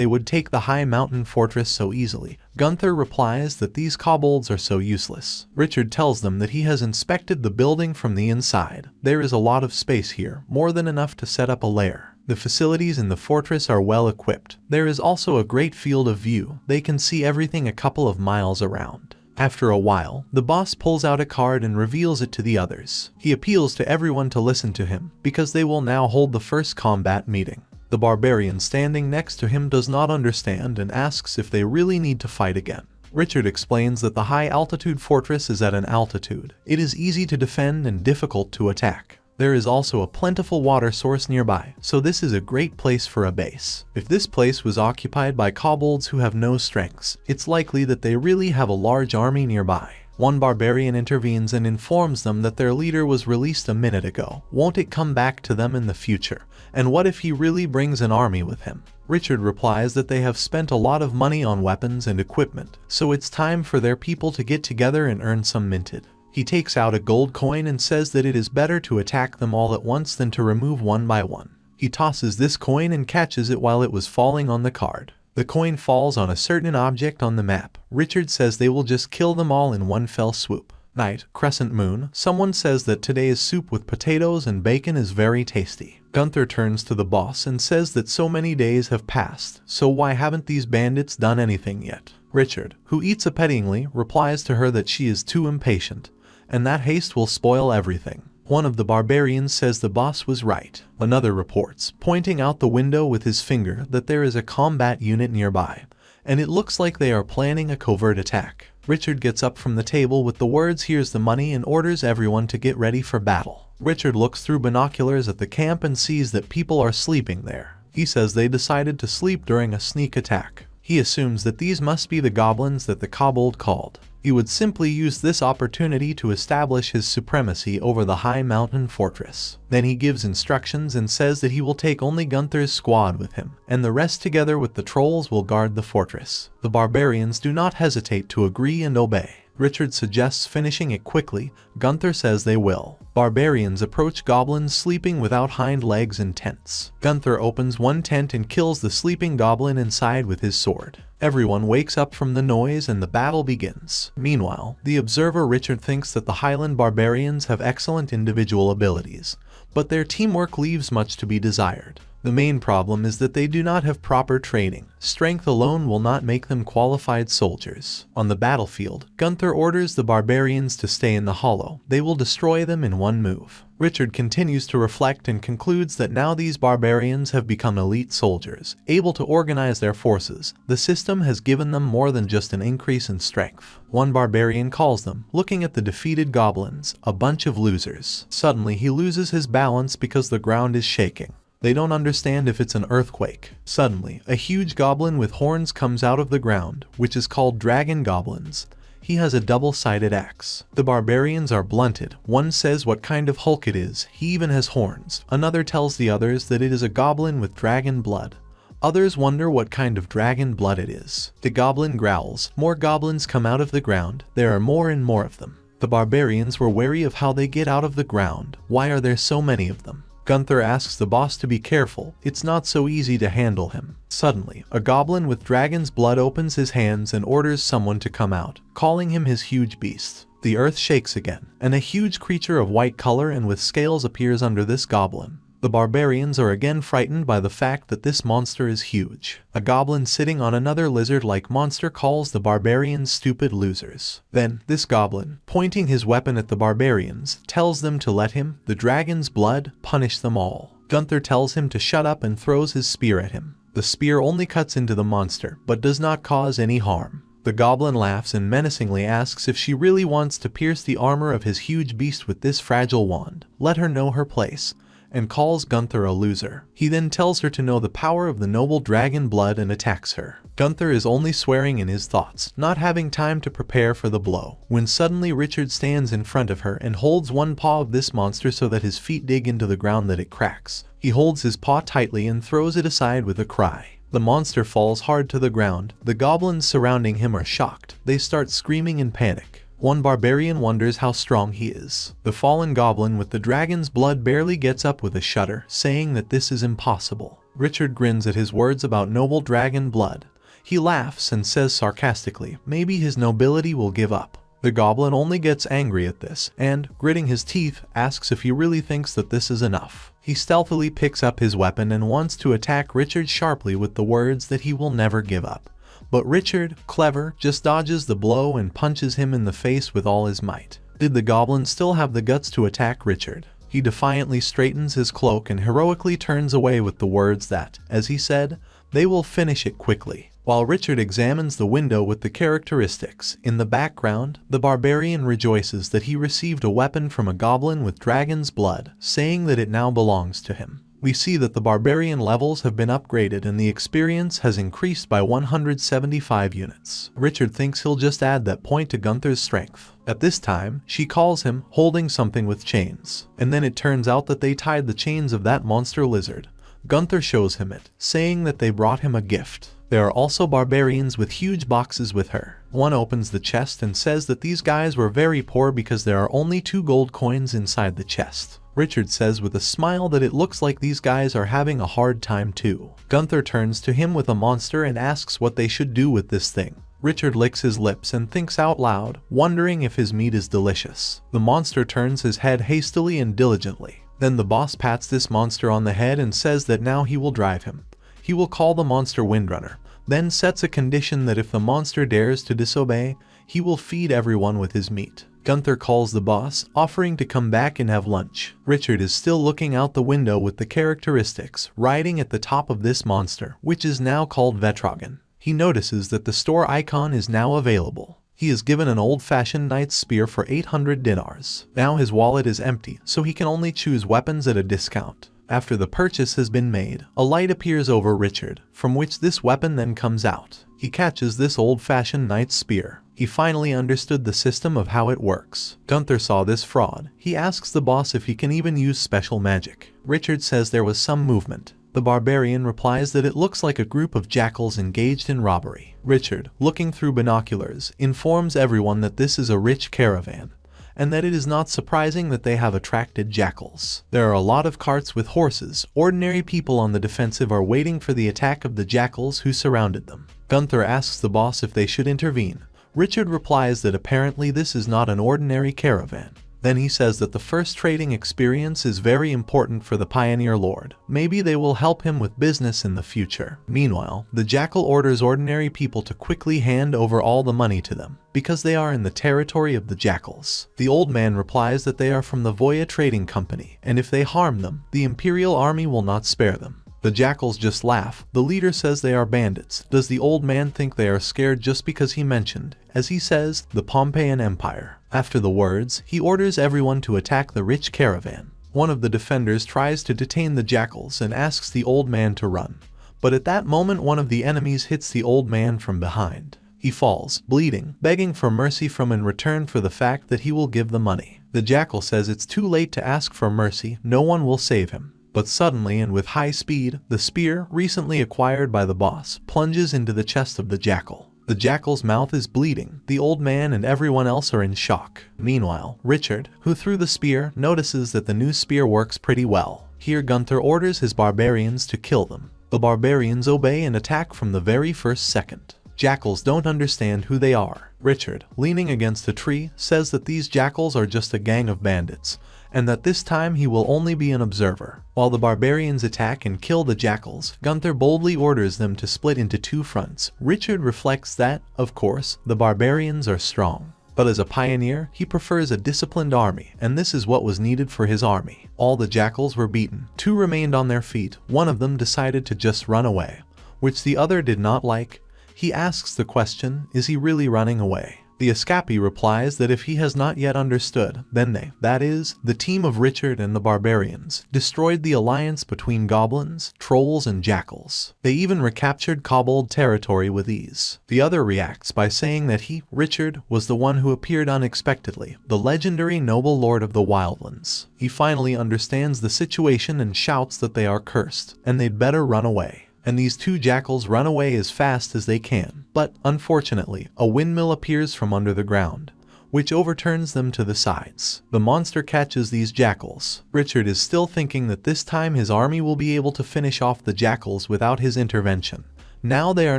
they would take the high mountain fortress so easily. Gunther replies that these kobolds are so useless. Richard tells them that he has inspected the building from the inside. There is a lot of space here, more than enough to set up a lair. The facilities in the fortress are well equipped. There is also a great field of view. They can see everything a couple of miles around. After a while, the boss pulls out a card and reveals it to the others. He appeals to everyone to listen to him, because they will now hold the first combat meeting. The barbarian standing next to him does not understand and asks if they really need to fight again. Richard explains that the high-altitude fortress is at an altitude. It is easy to defend and difficult to attack. There is also a plentiful water source nearby, so this is a great place for a base. If this place was occupied by kobolds who have no strengths, it's likely that they really have a large army nearby. One barbarian intervenes and informs them that their leader was released a minute ago. Won't it come back to them in the future? And what if he really brings an army with him? Richard replies that they have spent a lot of money on weapons and equipment, so it's time for their people to get together and earn some minted. He takes out a gold coin and says that it is better to attack them all at once than to remove one by one. He tosses this coin and catches it while it was falling on the card. The coin falls on a certain object on the map. Richard says they will just kill them all in one fell swoop. Night, crescent moon. Someone says that today's soup with potatoes and bacon is very tasty. Gunther turns to the boss and says that so many days have passed, so why haven't these bandits done anything yet? Richard, who eats appettingly, replies to her that she is too impatient, and that haste will spoil everything. One of the barbarians says the boss was right. Another reports, pointing out the window with his finger, that there is a combat unit nearby, and it looks like they are planning a covert attack. Richard gets up from the table with the words "Here's the money" and orders everyone to get ready for battle. Richard looks through binoculars at the camp and sees that people are sleeping there. He says they decided to sleep during a sneak attack. He assumes that these must be the goblins that the kobold called. He would simply use this opportunity to establish his supremacy over the high mountain fortress. Then he gives instructions and says that he will take only Gunther's squad with him, and the rest together with the trolls will guard the fortress. The barbarians do not hesitate to agree and obey. Richard suggests finishing it quickly. Gunther says they will. Barbarians approach goblins sleeping without hind legs in tents. Gunther opens one tent and kills the sleeping goblin inside with his sword. Everyone wakes up from the noise and the battle begins. Meanwhile, the observer Richard thinks that the Highland barbarians have excellent individual abilities, but their teamwork leaves much to be desired. The main problem is that they do not have proper training. Strength alone will not make them qualified soldiers. On the battlefield, Gunther orders the barbarians to stay in the hollow. They will destroy them in one move. Richard continues to reflect and concludes that now these barbarians have become elite soldiers, able to organize their forces. The system has given them more than just an increase in strength. One barbarian calls them, looking at the defeated goblins, a bunch of losers. Suddenly he loses his balance because the ground is shaking. They don't understand if it's an earthquake. Suddenly, a huge goblin with horns comes out of the ground, which is called dragon goblins. He has a double-sided axe. The barbarians are blunted. One says what kind of Hulk it is. He even has horns. Another tells the others that it is a goblin with dragon blood. Others wonder what kind of dragon blood it is. The goblin growls. More goblins come out of the ground. There are more and more of them. The barbarians were wary of how they get out of the ground. Why are there so many of them? Gunther asks the boss to be careful. It's not so easy to handle him. Suddenly, a goblin with dragon's blood opens his hands and orders someone to come out, calling him his huge beast. The earth shakes again, and a huge creature of white color and with scales appears under this goblin. The barbarians are again frightened by the fact that this monster is huge. A goblin sitting on another lizard-like monster calls the barbarians stupid losers. Then, this goblin, pointing his weapon at the barbarians, tells them to let him, the dragon's blood, punish them all. Gunther tells him to shut up and throws his spear at him. The spear only cuts into the monster, but does not cause any harm. The goblin laughs and menacingly asks if she really wants to pierce the armor of his huge beast with this fragile wand. Let her know her place, and calls Gunther a loser. He then tells her to know the power of the noble dragon blood and attacks her. Gunther is only swearing in his thoughts, not having time to prepare for the blow, when suddenly Richard stands in front of her and holds one paw of this monster so that his feet dig into the ground that it cracks. He holds his paw tightly and throws it aside with a cry. The monster falls hard to the ground. The goblins surrounding him are shocked. They start screaming in panic. One barbarian wonders how strong he is. The fallen goblin with the dragon's blood barely gets up with a shudder, saying that this is impossible. Richard grins at his words about noble dragon blood. He laughs and says sarcastically, maybe his nobility will give up. The goblin only gets angry at this and, gritting his teeth, asks if he really thinks that this is enough. He stealthily picks up his weapon and wants to attack Richard sharply with the words that he will never give up. But Richard, clever, just dodges the blow and punches him in the face with all his might. Did the goblin still have the guts to attack Richard? He defiantly straightens his cloak and heroically turns away with the words that, as he said, they will finish it quickly. While Richard examines the window with the characteristics, in the background, the barbarian rejoices that he received a weapon from a goblin with dragon's blood, saying that it now belongs to him. We see that the barbarian levels have been upgraded and the experience has increased by 175 units. Richard thinks he'll just add that point to Gunther's strength. At this time, she calls him, holding something with chains. And then it turns out that they tied the chains of that monster lizard. Gunther shows him it, saying that they brought him a gift. There are also barbarians with huge boxes with her. One opens the chest and says that these guys were very poor because there are only 2 gold coins inside the chest. Richard says with a smile that it looks like these guys are having a hard time too. Gunther turns to him with a monster and asks what they should do with this thing. Richard licks his lips and thinks out loud, wondering if his meat is delicious. The monster turns his head hastily and diligently. Then the boss pats this monster on the head and says that now he will drive him. He will call the monster Windrunner, then sets a condition that if the monster dares to disobey, he will feed everyone with his meat. Gunther calls the boss, offering to come back and have lunch. Richard is still looking out the window with the characteristics, riding at the top of this monster, which is now called Vetrogan. He notices that the store icon is now available. He is given an old-fashioned knight's spear for 800 dinars. Now his wallet is empty, so he can only choose weapons at a discount. After the purchase has been made, a light appears over Richard, from which this weapon then comes out. He catches this old-fashioned knight's spear. He finally understood the system of how it works. Gunther saw this fraud. He asks the boss if he can even use special magic. Richard says there was some movement. The barbarian replies that it looks like a group of jackals engaged in robbery. Richard, looking through binoculars, informs everyone that this is a rich caravan, and that it is not surprising that they have attracted jackals. There are a lot of carts with horses. Ordinary people on the defensive are waiting for the attack of the jackals who surrounded them. Gunther asks the boss if they should intervene. Richard replies that apparently this is not an ordinary caravan. Then he says that the first trading experience is very important for the Pioneer Lord. Maybe they will help him with business in the future. Meanwhile, the jackal orders ordinary people to quickly hand over all the money to them, because they are in the territory of the jackals. The old man replies that they are from the Voya Trading Company, and if they harm them, the Imperial Army will not spare them. The jackals just laugh. The leader says they are bandits. Does the old man think they are scared just because he mentioned, as he says, the Pompeian Empire? After the words, he orders everyone to attack the rich caravan. One of the defenders tries to detain the jackals and asks the old man to run. But at that moment one of the enemies hits the old man from behind. He falls, bleeding, begging for mercy from in return for the fact that he will give the money. The jackal says it's too late to ask for mercy, no one will save him. But suddenly and with high speed, the spear, recently acquired by the boss, plunges into the chest of the jackal. The jackal's mouth is bleeding. The old man and everyone else are in shock. Meanwhile, Richard, who threw the spear, notices that the new spear works pretty well. Here Gunther orders his barbarians to kill them. The barbarians obey and attack from the very first second. Jackals don't understand who they are. Richard, leaning against a tree, says that these jackals are just a gang of bandits, and that this time he will only be an observer. While the barbarians attack and kill the jackals, Gunther boldly orders them to split into 2 fronts. Richard reflects that, of course, the barbarians are strong. But as a pioneer, he prefers a disciplined army, and this is what was needed for his army. All the jackals were beaten. 2 remained on their feet. One of them decided to just run away, which the other did not like. He asks the question, is he really running away? The escapee replies that if he has not yet understood, then they, that is, the team of Richard and the barbarians, destroyed the alliance between goblins, trolls, and jackals. They even recaptured kobold territory with ease. The other reacts by saying that he, Richard, was the one who appeared unexpectedly, the legendary noble lord of the wildlands. He finally understands the situation and shouts that they are cursed, and they'd better run away. And these 2 jackals run away as fast as they can. But, unfortunately, a windmill appears from under the ground. which overturns them to the sides. The monster catches these jackals. Richard is still thinking that this time his army will be able to finish off the jackals without his intervention. Now they are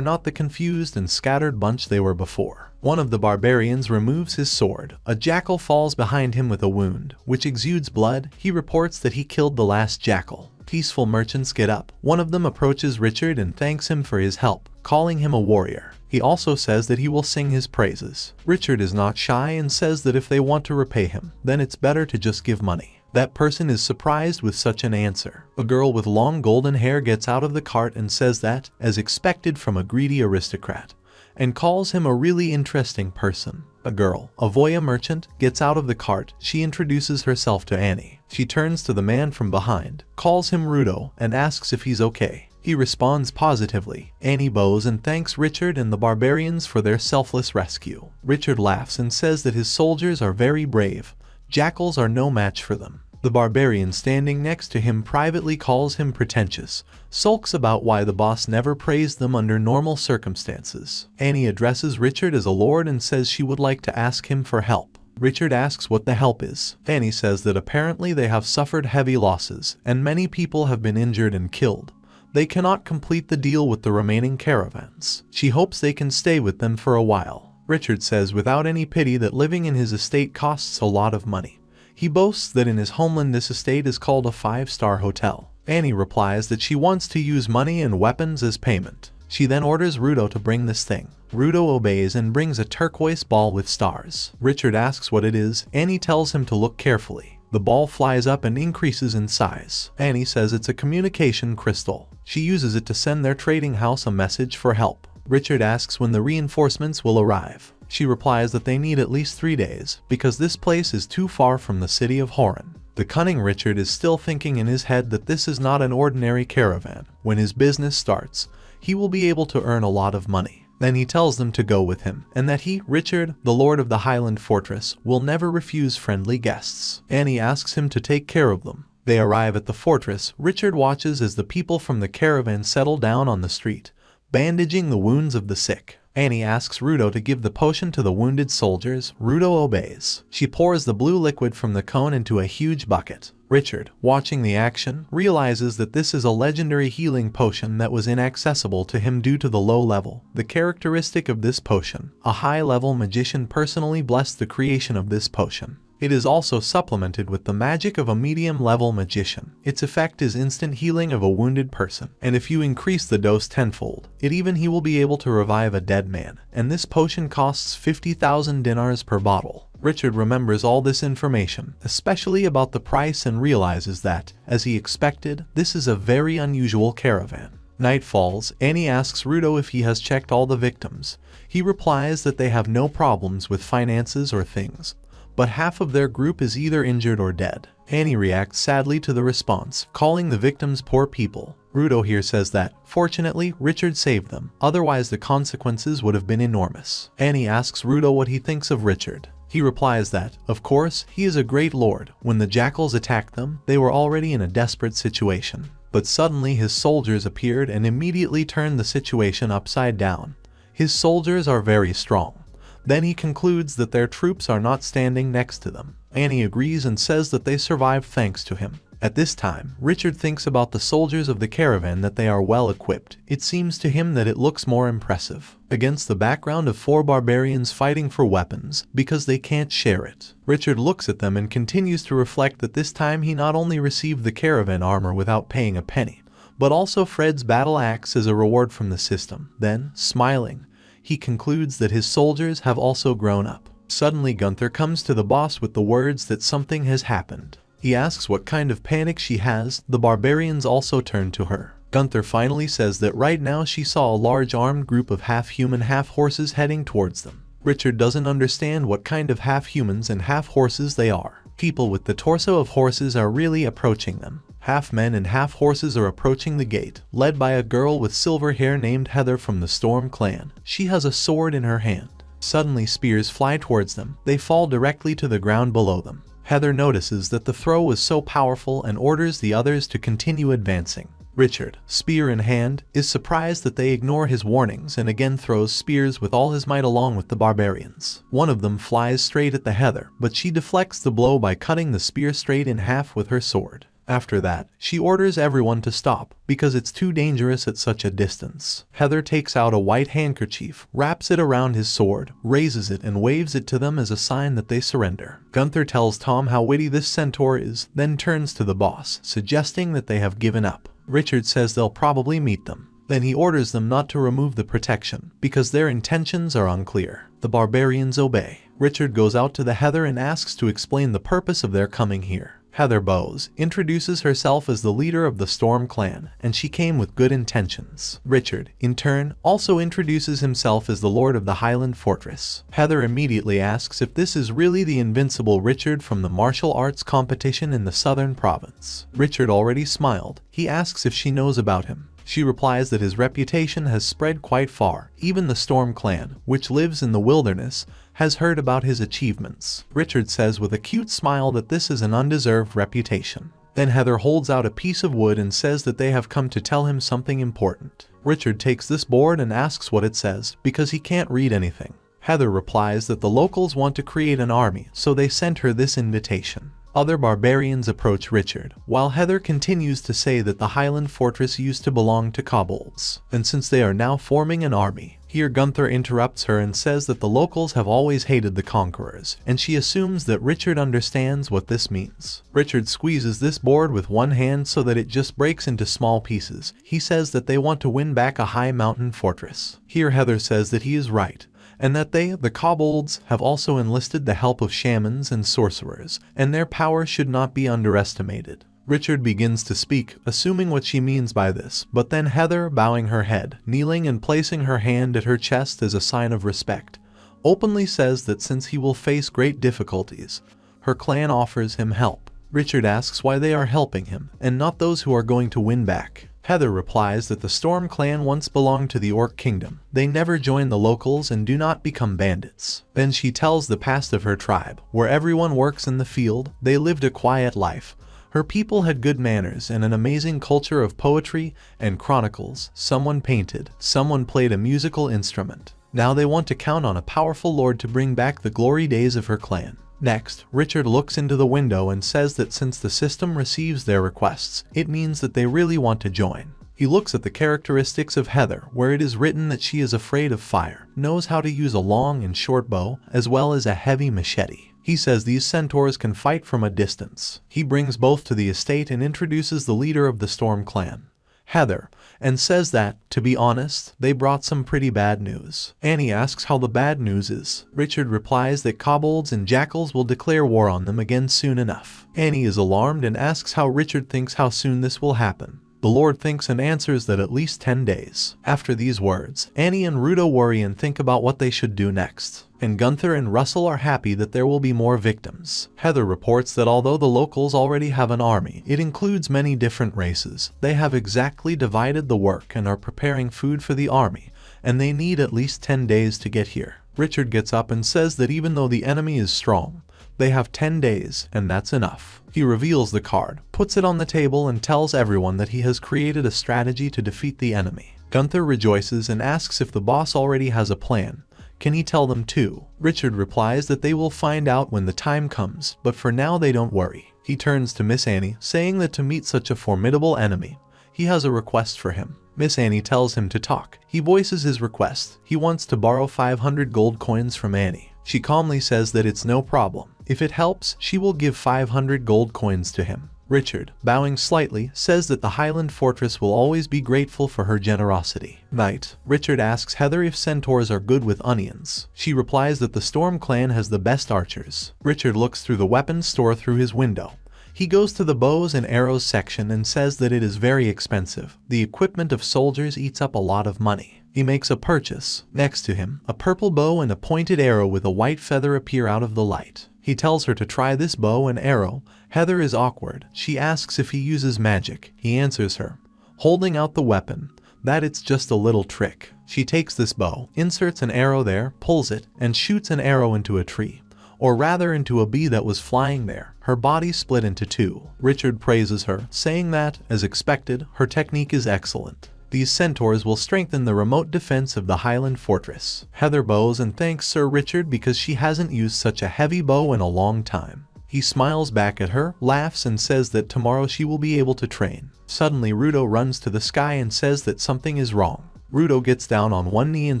not the confused and scattered bunch they were before. One of the barbarians removes his sword. A jackal falls behind him with a wound, which exudes blood. He reports that he killed the last jackal. Peaceful merchants get up. One of them approaches Richard and thanks him for his help, calling him a warrior. He also says that he will sing his praises. Richard is not shy and says that if they want to repay him, then it's better to just give money. That person is surprised with such an answer. A girl with long golden hair gets out of the cart and says that, as expected from a greedy aristocrat, and calls him a really interesting person. A girl, a Voya merchant, gets out of the cart. She introduces herself to Annie. She turns to the man from behind, calls him Rudo, and asks if he's okay. He responds positively. Annie bows and thanks Richard and the barbarians for their selfless rescue. Richard laughs and says that his soldiers are very brave. Jackals are no match for them. The barbarian standing next to him privately calls him pretentious, sulks about why the boss never praised them under normal circumstances. Annie addresses Richard as a lord and says she would like to ask him for help. Richard asks what the help is. Annie says that apparently they have suffered heavy losses, and many people have been injured and killed. They cannot complete the deal with the remaining caravans. She hopes they can stay with them for a while. Richard says without any pity that living in his estate costs a lot of money. He boasts that in his homeland this estate is called a 5-star hotel. Annie replies that she wants to use money and weapons as payment. She then orders Rudo to bring this thing. Rudo obeys and brings a turquoise ball with stars. Richard asks what it is. Annie tells him to look carefully. The ball flies up and increases in size. Annie says it's a communication crystal. She uses it to send their trading house a message for help. Richard asks when the reinforcements will arrive. She replies that they need at least 3 days, because this place is too far from the city of Harem. The cunning Richard is still thinking in his head that this is not an ordinary caravan. When his business starts, he will be able to earn a lot of money. Then he tells them to go with him, and that he, Richard, the lord of the Highland Fortress, will never refuse friendly guests. Annie asks him to take care of them. They arrive at the fortress. Richard watches as the people from the caravan settle down on the street, bandaging the wounds of the sick. Annie asks Rudo to give the potion to the wounded soldiers. Rudo obeys. She pours the blue liquid from the cone into a huge bucket. Richard, watching the action, realizes that this is a legendary healing potion that was inaccessible to him due to the low level. The characteristic of this potion: a high-level magician personally blessed the creation of this potion. It is also supplemented with the magic of a medium-level magician. Its effect is instant healing of a wounded person, and if you increase the dose tenfold, he will be able to revive a dead man, and this potion costs 50,000 dinars per bottle. Richard remembers all this information, especially about the price, and realizes that, as he expected, this is a very unusual caravan. Night falls. Annie asks Rudo if he has checked all the victims. He replies that they have no problems with finances or things, but half of their group is either injured or dead. Annie reacts sadly to the response, calling the victims poor people. Rudo here says that, fortunately, Richard saved them, otherwise the consequences would have been enormous. Annie asks Rudo what he thinks of Richard. He replies that, of course, he is a great lord. When the jackals attacked them, they were already in a desperate situation. But suddenly his soldiers appeared and immediately turned the situation upside down. His soldiers are very strong. Then he concludes that their troops are not standing next to them. Annie agrees and says that they survived thanks to him. At this time, Richard thinks about the soldiers of the caravan, that they are well equipped. It seems to him that it looks more impressive, against the background of 4 barbarians fighting for weapons, because they can't share it. Richard looks at them and continues to reflect that this time he not only received the caravan armor without paying a penny, but also Fred's battle axe as a reward from the system. Then, smiling, he concludes that his soldiers have also grown up. Suddenly Gunther comes to the boss with the words that something has happened. He asks what kind of panic she has. The barbarians also turn to her. Gunther finally says that right now she saw a large armed group of half-human, half-horses heading towards them. Richard doesn't understand what kind of half-humans and half-horses they are. People with the torso of horses are really approaching them. Half-men and half-horses are approaching the gate, led by a girl with silver hair named Heather from the Storm clan. She has a sword in her hand. Suddenly spears fly towards them. They fall directly to the ground below them. Heather notices that the throw was so powerful and orders the others to continue advancing. Richard, spear in hand, is surprised that they ignore his warnings and again throws spears with all his might along with the barbarians. One of them flies straight at the Heather, but she deflects the blow by cutting the spear straight in half with her sword. After that, she orders everyone to stop, because it's too dangerous at such a distance. Heather takes out a white handkerchief, wraps it around his sword, raises it and waves it to them as a sign that they surrender. Gunther tells Tom how witty this centaur is, then turns to the boss, suggesting that they have given up. Richard says they'll probably meet them. Then he orders them not to remove the protection, because their intentions are unclear. The barbarians obey. Richard goes out to the Heather and asks to explain the purpose of their coming here. Heather bows, introduces herself as the leader of the Storm clan, and she came with good intentions. Richard, in turn, also introduces himself as the Lord of the Highland Fortress. Heather immediately asks if this is really the invincible Richard from the martial arts competition in the southern province. Richard already smiled. He asks if she knows about him. She replies that his reputation has spread quite far. Even the Storm clan, which lives in the wilderness, has heard about his achievements. Richard says with a cute smile that this is an undeserved reputation. Then Heather holds out a piece of wood and says that they have come to tell him something important. Richard takes this board and asks what it says, because he can't read anything. Heather replies that the locals want to create an army, so they sent her this invitation. Other barbarians approach Richard, while Heather continues to say that the Highland Fortress used to belong to kobolds, and since they are now forming an army. Here Gunther interrupts her and says that the locals have always hated the conquerors, and she assumes that Richard understands what this means. Richard squeezes this board with one hand so that it just breaks into small pieces. He says that they want to win back a high mountain fortress. Here Heather says that he is right, and that they, the kobolds, have also enlisted the help of shamans and sorcerers, and their power should not be underestimated. Richard begins to speak, assuming what she means by this, but then Heather, bowing her head, kneeling and placing her hand at her chest as a sign of respect, openly says that since he will face great difficulties, her clan offers him help. Richard asks why they are helping him, and not those who are going to win back. Heather replies that the Storm clan once belonged to the Orc kingdom. They never join the locals and do not become bandits. Then she tells the past of her tribe, where everyone works in the field. They lived a quiet life. Her people had good manners and an amazing culture of poetry and chronicles. Someone painted, someone played a musical instrument. Now they want to count on a powerful lord to bring back the glory days of her clan. Next, Richard looks into the window and says that since the system receives their requests, it means that they really want to join. He looks at the characteristics of Heather, where it is written that she is afraid of fire, knows how to use a long and short bow, as well as a heavy machete. He says these centaurs can fight from a distance. He brings both to the estate and introduces the leader of the Storm clan, Heather, and says that, to be honest, they brought some pretty bad news. Annie asks how the bad news is. Richard replies that kobolds and jackals will declare war on them again soon enough. Annie is alarmed and asks how Richard thinks how soon this will happen. The Lord thinks and answers that at least 10 days. After these words, Annie and Rudo worry and think about what they should do next. And Gunther and Russell are happy that there will be more victims. Heather reports that although the locals already have an army, it includes many different races. They have exactly divided the work and are preparing food for the army, and they need at least 10 days to get here. Richard gets up and says that even though the enemy is strong, they have 10 days, and that's enough. He reveals the card, puts it on the table, and tells everyone that he has created a strategy to defeat the enemy. Gunther rejoices and asks if the boss already has a plan. Can he tell them too? Richard replies that they will find out when the time comes, but for now they don't worry. He turns to Miss Annie, saying that to meet such a formidable enemy, he has a request for him. Miss Annie tells him to talk. He voices his request. He wants to borrow 500 gold coins from Annie. She calmly says that it's no problem. If it helps, she will give 500 gold coins to him. Richard, bowing slightly, says that the Highland Fortress will always be grateful for her generosity. Night. Richard asks Heather if centaurs are good with onions. She replies that the Storm clan has the best archers. Richard looks through the weapons store through his window. He goes to the bows and arrows section and says that it is very expensive. The equipment of soldiers eats up a lot of money. He makes a purchase. Next to him, a purple bow and a pointed arrow with a white feather appear out of the light. He tells her to try this bow and arrow. Heather is awkward. She asks if he uses magic. He answers her, holding out the weapon, that it's just a little trick. She takes this bow, inserts an arrow there, pulls it, and shoots an arrow into a tree. or rather into a bee that was flying there. Her body split into two. Richard praises her, saying that, as expected, her technique is excellent. These centaurs will strengthen the remote defense of the Highland fortress. Heather bows and thanks Sir Richard because she hasn't used such a heavy bow in a long time. He smiles back at her, laughs, and says that tomorrow she will be able to train. Suddenly Rudo runs to the sky and says that something is wrong. Rudo gets down on one knee and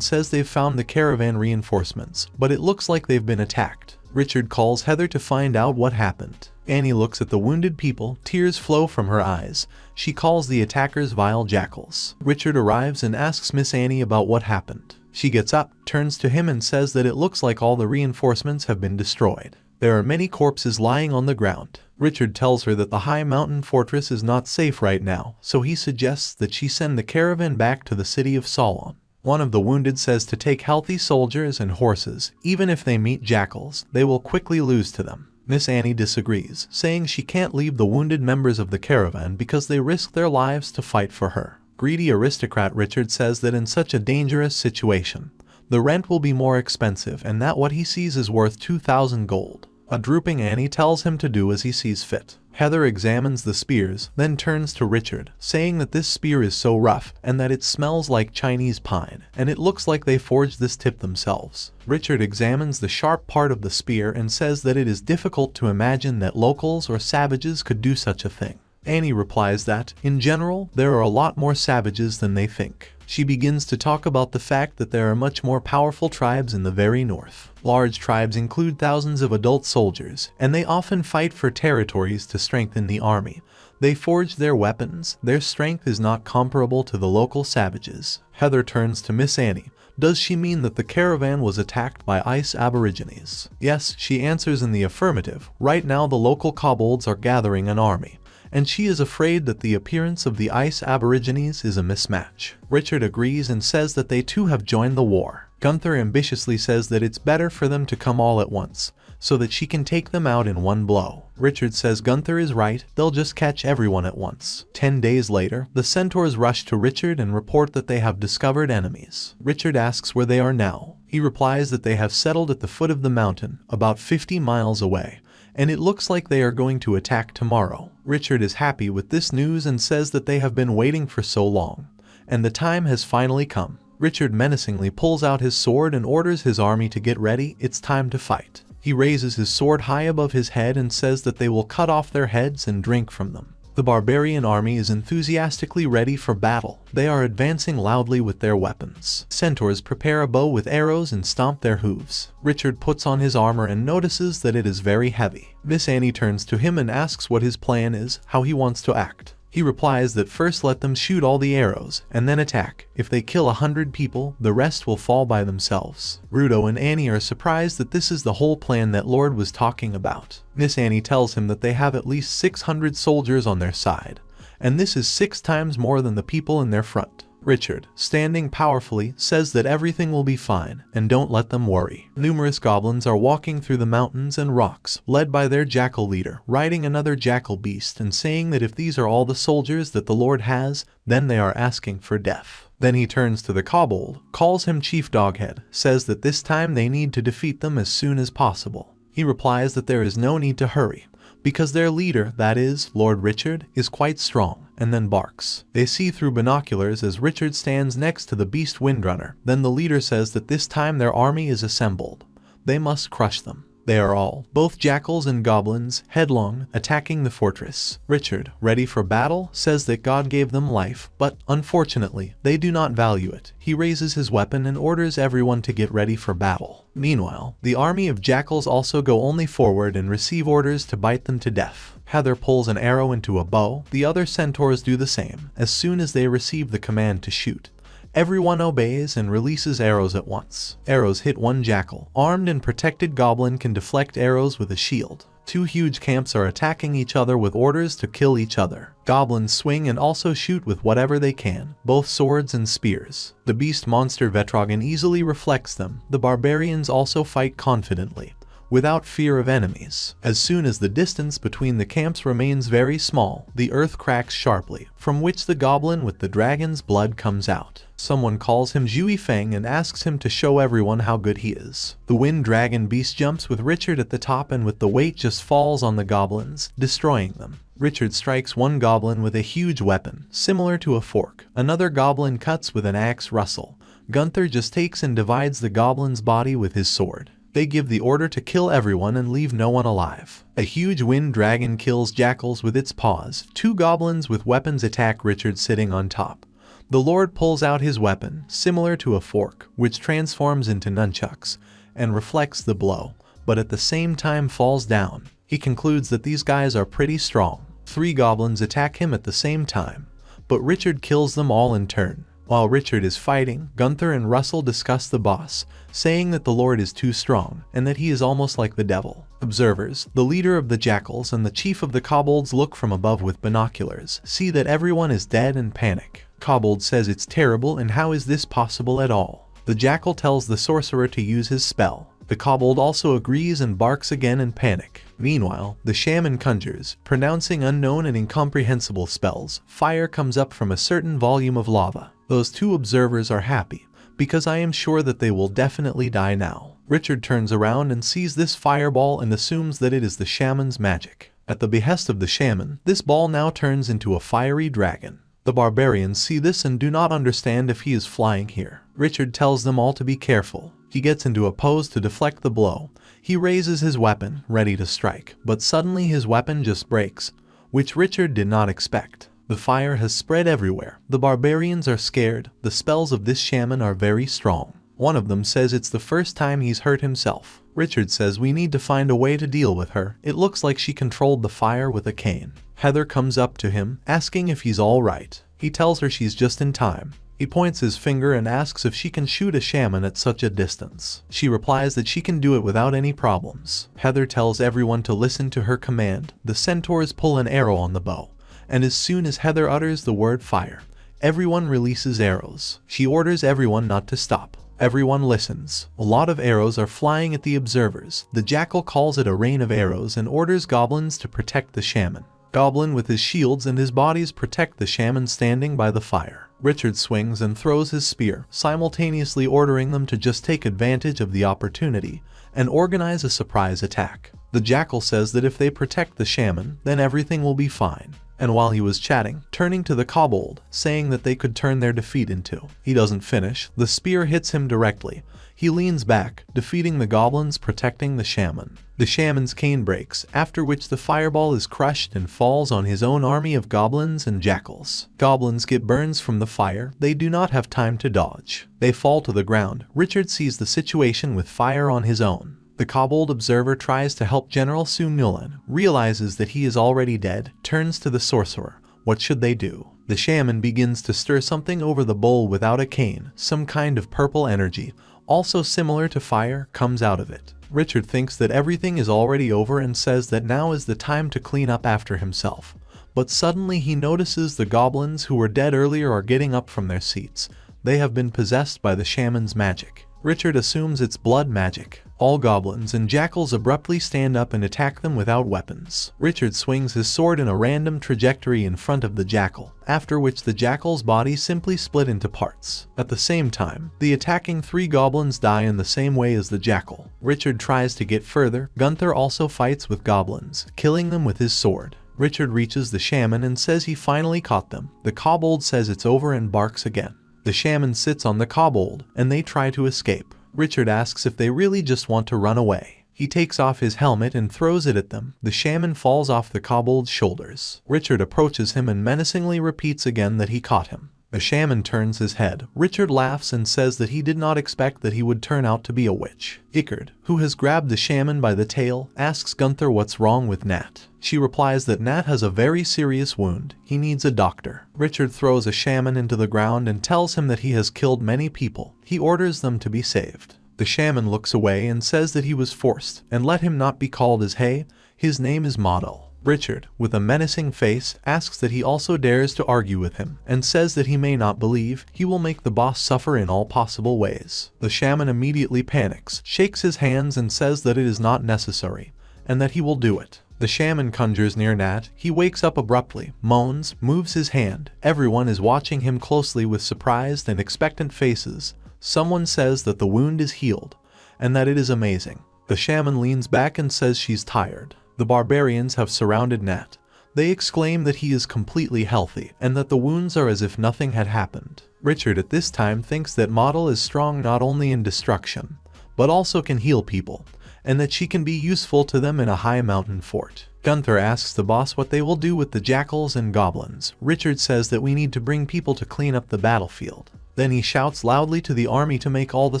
says they've found the caravan reinforcements, but it looks like they've been attacked. Richard calls Heather to find out what happened. Annie looks at the wounded people, tears flow from her eyes. She calls the attackers vile jackals. Richard arrives and asks Miss Annie about what happened. She gets up, turns to him and says that it looks like all the reinforcements have been destroyed. There are many corpses lying on the ground. Richard tells her that the high mountain fortress is not safe right now, so he suggests that she send the caravan back to the city of Solon. One of the wounded says to take healthy soldiers and horses. Even if they meet jackals, they will quickly lose to them. Miss Annie disagrees, saying she can't leave the wounded members of the caravan because they risk their lives to fight for her. Greedy aristocrat Richard says that in such a dangerous situation, the rent will be more expensive and that what he sees is worth 2,000 gold. A drooping Annie tells him to do as he sees fit. Heather examines the spears, then turns to Richard, saying that this spear is so rough and that it smells like Chinese pine, and it looks like they forged this tip themselves. Richard examines the sharp part of the spear and says that it is difficult to imagine that locals or savages could do such a thing. Annie replies that, in general, there are a lot more savages than they think. She begins to talk about the fact that there are much more powerful tribes in the very north. Large tribes include thousands of adult soldiers, and they often fight for territories to strengthen the army. They forge their weapons. Their strength is not comparable to the local savages. Heather turns to Miss Annie. Does she mean that the caravan was attacked by ice aborigines? Yes, she answers in the affirmative. Right now the local kobolds are gathering an army, and she is afraid that the appearance of the ice aborigines is a mismatch. Richard agrees and says that they too have joined the war. Gunther ambitiously says that it's better for them to come all at once, so that she can take them out in one blow. Richard says Gunther is right, they'll just catch everyone at once. 10 days later, the centaurs rush to Richard and report that they have discovered enemies. Richard asks where they are now. He replies that they have settled at the foot of the mountain, about 50 miles away, and it looks like they are going to attack tomorrow. Richard is happy with this news and says that they have been waiting for so long, and the time has finally come. Richard menacingly pulls out his sword and orders his army to get ready. It's time to fight. He raises his sword high above his head and says that they will cut off their heads and drink from them. The barbarian army is enthusiastically ready for battle. They are advancing loudly with their weapons. Centaurs prepare a bow with arrows and stomp their hooves. Richard puts on his armor and notices that it is very heavy. Miss Annie turns to him and asks what his plan is, how he wants to act. He replies that first let them shoot all the arrows, and then attack. If they kill 100 people, the rest will fall by themselves. Rudo and Annie are surprised that this is the whole plan that Lord was talking about. Miss Annie tells him that they have at least 600 soldiers on their side, and this is 6 times more than the people in their front. Richard, standing powerfully, says that everything will be fine, and don't let them worry. Numerous goblins are walking through the mountains and rocks, led by their jackal leader, riding another jackal beast and saying that if these are all the soldiers that the Lord has, then they are asking for death. Then he turns to the kobold, calls him Chief Doghead, says that this time they need to defeat them as soon as possible. He replies that there is no need to hurry, because their leader, that is, Lord Richard, is quite strong, and then barks. They see through binoculars as Richard stands next to the beast Windrunner. Then the leader says that this time their army is assembled. They must crush them. They are all, both jackals and goblins, headlong, attacking the fortress. Richard, ready for battle, says that God gave them life, but, unfortunately, they do not value it. He raises his weapon and orders everyone to get ready for battle. Meanwhile, the army of jackals also go only forward and receive orders to bite them to death. Heather pulls an arrow into a bow. The other centaurs do the same, as soon as they receive the command to shoot. Everyone obeys and releases arrows at once. Arrows hit one jackal. Armed and protected goblin can deflect arrows with a shield. 2 huge camps are attacking each other with orders to kill each other. Goblins swing and also shoot with whatever they can, both swords and spears. The beast monster Vetrogan easily reflects them. The barbarians also fight confidently. without fear of enemies. As soon as the distance between the camps remains very small, the earth cracks sharply, from which the goblin with the dragon's blood comes out. Someone calls him Zhui Feng and asks him to show everyone how good he is. The wind dragon beast jumps with Richard at the top and with the weight just falls on the goblins, destroying them. Richard strikes one goblin with a huge weapon, similar to a fork. Another goblin cuts with an axe rustle. Gunther just takes and divides the goblin's body with his sword. They give the order to kill everyone and leave no one alive. A huge wind dragon kills jackals with its paws. Two goblins with weapons attack Richard sitting on top. The Lord pulls out his weapon, similar to a fork, which transforms into nunchucks, and reflects the blow, but at the same time falls down. He concludes that these guys are pretty strong. 3 goblins attack him at the same time, but Richard kills them all in turn. While Richard is fighting, Gunther and Russell discuss the boss, saying that the Lord is too strong, and that he is almost like the devil. Observers, the leader of the jackals and the chief of the kobolds look from above with binoculars, see that everyone is dead and panic. Kobold says it's terrible and how is this possible at all? The jackal tells the sorcerer to use his spell. The kobold also agrees and barks again in panic. Meanwhile, the shaman conjures, pronouncing unknown and incomprehensible spells. Fire comes up from a certain volume of lava. Those 2 observers are happy, because I am sure that they will definitely die now. Richard turns around and sees this fireball and assumes that it is the shaman's magic. At the behest of the shaman, this ball now turns into a fiery dragon. The barbarians see this and do not understand if he is flying here. Richard tells them all to be careful. He gets into a pose to deflect the blow. He raises his weapon, ready to strike, but suddenly his weapon just breaks, which Richard did not expect. The fire has spread everywhere. The barbarians are scared. The spells of this shaman are very strong. One of them says it's the first time he's hurt himself. Richard says we need to find a way to deal with her. It looks like she controlled the fire with a cane. Heather comes up to him, asking if he's all right. He tells her she's just in time. He points his finger and asks if she can shoot a shaman at such a distance. She replies that she can do it without any problems. Heather tells everyone to listen to her command. The centaurs pull an arrow on the bow, and as soon as Heather utters the word fire, everyone releases arrows. She orders everyone not to stop. Everyone listens. A lot of arrows are flying at the observers. The jackal calls it a rain of arrows and orders goblins to protect the shaman. Goblin with his shields and his bodies protect the shaman standing by the fire. Richard swings and throws his spear, simultaneously ordering them to just take advantage of the opportunity and organize a surprise attack. The jackal says that if they protect the shaman, then everything will be fine. And while he was chatting, turning to the kobold, saying that they could turn their defeat into. He doesn't finish. The spear hits him directly. He leans back, defeating the goblins protecting the shaman. The shaman's cane breaks, after which the fireball is crushed and falls on his own army of goblins and jackals. Goblins get burns from the fire. They do not have time to dodge. They fall to the ground. Richard sees the situation with fire on his own. The kobold observer tries to help General Sun-Yulan, realizes that he is already dead, turns to the sorcerer. What should they do? The shaman begins to stir something over the bowl without a cane. Some kind of purple energy, also similar to fire, comes out of it. Richard thinks that everything is already over and says that now is the time to clean up after himself. But suddenly he notices the goblins who were dead earlier are getting up from their seats. They have been possessed by the shaman's magic. Richard assumes it's blood magic. All goblins and jackals abruptly stand up and attack them without weapons. Richard swings his sword in a random trajectory in front of the jackal, after which the jackal's body simply split into parts. At the same time, the attacking 3 goblins die in the same way as the jackal. Richard tries to get further. Gunther also fights with goblins, killing them with his sword. Richard reaches the shaman and says he finally caught them. The kobold says it's over and barks again. The shaman sits on the kobold, and they try to escape. Richard asks if they really just want to run away. He takes off his helmet and throws it at them. The shaman falls off the kobold's shoulders. Richard approaches him and menacingly repeats again that he caught him. The shaman turns his head. Richard laughs and says that he did not expect that he would turn out to be a witch. Ickard, who has grabbed the shaman by the tail, asks Gunther what's wrong with Nat. She replies that Nat has a very serious wound. He needs a doctor. Richard throws a shaman into the ground and tells him that he has killed many people. He orders them to be saved. The shaman looks away and says that he was forced, and let him not be called as Hay. His name is Model. Richard, with a menacing face, asks that he also dares to argue with him, and says that he may not believe, he will make the boss suffer in all possible ways. The shaman immediately panics, shakes his hands and says that it is not necessary, and that he will do it. The shaman conjures near Nat, he wakes up abruptly, moans, moves his hand. Everyone is watching him closely with surprised and expectant faces. Someone says that the wound is healed, and that it is amazing. The shaman leans back and says she's tired. The barbarians have surrounded Nat. They exclaim that he is completely healthy, and that the wounds are as if nothing had happened. Richard at this time thinks that Model is strong not only in destruction, but also can heal people, and that she can be useful to them in a high mountain fort. Gunther asks the boss what they will do with the jackals and goblins. Richard says that we need to bring people to clean up the battlefield. Then he shouts loudly to the army to make all the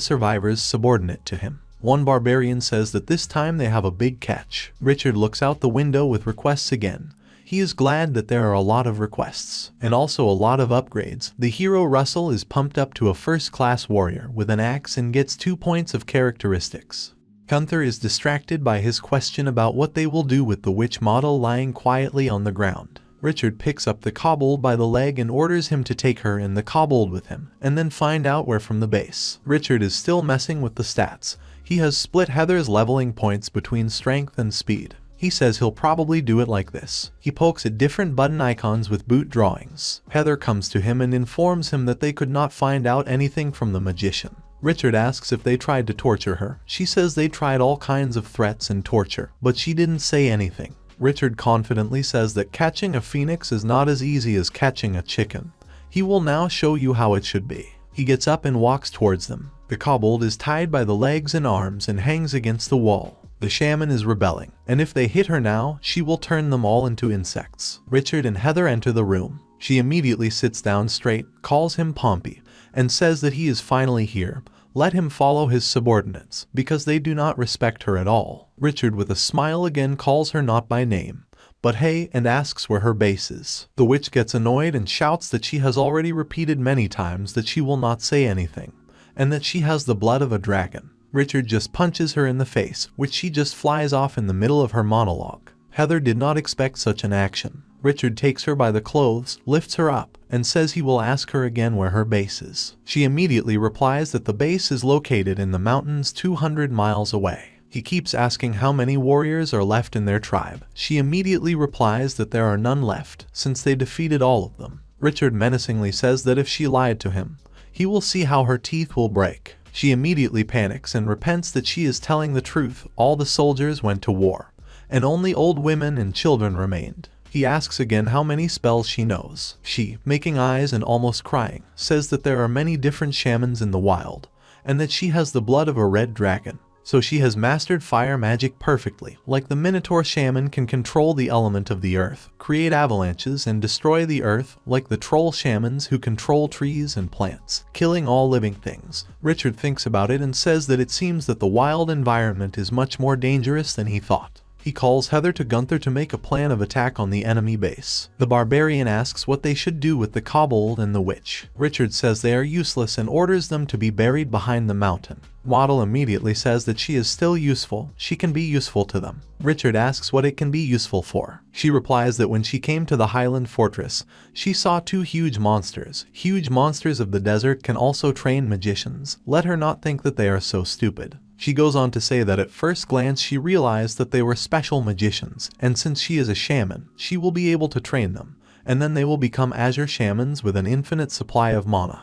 survivors subordinate to him. One barbarian says that this time they have a big catch. Richard looks out the window with requests again. He is glad that there are a lot of requests, and also a lot of upgrades. The hero Russell is pumped up to a first-class warrior with an axe and gets 2 points of characteristics. Gunther is distracted by his question about what they will do with the witch Model lying quietly on the ground. Richard picks up the kobold by the leg and orders him to take her and the kobold with him, and then find out where from the base. Richard is still messing with the stats. He has split Heather's leveling points between strength and speed. He says he'll probably do it like this. He pokes at different button icons with boot drawings. Heather comes to him and informs him that they could not find out anything from the magician. Richard asks if they tried to torture her. She says they tried all kinds of threats and torture, but she didn't say anything. Richard confidently says that catching a phoenix is not as easy as catching a chicken. He will now show you how it should be. He gets up and walks towards them. The kobold is tied by the legs and arms and hangs against the wall. The shaman is rebelling, and if they hit her now, she will turn them all into insects. Richard and Heather enter the room. She immediately sits down straight, calls him Pompey, and says that he is finally here. Let him follow his subordinates, because they do not respect her at all. Richard with a smile again calls her not by name, but hey, and asks where her base is. The witch gets annoyed and shouts that she has already repeated many times that she will not say anything, and that she has the blood of a dragon. Richard just punches her in the face, which she just flies off in the middle of her monologue. Heather did not expect such an action. Richard takes her by the clothes, lifts her up, and says he will ask her again where her base is. She immediately replies that the base is located in the mountains 200 miles away. He keeps asking how many warriors are left in their tribe. She immediately replies that there are none left, since they defeated all of them. Richard menacingly says that if she lied to him, he will see how her teeth will break. She immediately panics and repents that she is telling the truth. All the soldiers went to war, and only old women and children remained. He asks again how many spells she knows. She, making eyes and almost crying, says that there are many different shamans in the wild, and that she has the blood of a red dragon. So she has mastered fire magic perfectly. Like the Minotaur shaman can control the element of the earth, create avalanches and destroy the earth, like the troll shamans who control trees and plants, killing all living things. Richard thinks about it and says that it seems that the wild environment is much more dangerous than he thought. He calls Heather to Gunther to make a plan of attack on the enemy base. The barbarian asks what they should do with the kobold and the witch. Richard says they are useless and orders them to be buried behind the mountain. Waddle immediately says that she is still useful, she can be useful to them. Richard asks what it can be useful for. She replies that when she came to the Highland Fortress, she saw 2 huge monsters. Huge monsters of the desert can also train magicians. Let her not think that they are so stupid. She goes on to say that at first glance she realized that they were special magicians, and since she is a shaman, she will be able to train them, and then they will become azure shamans with an infinite supply of mana.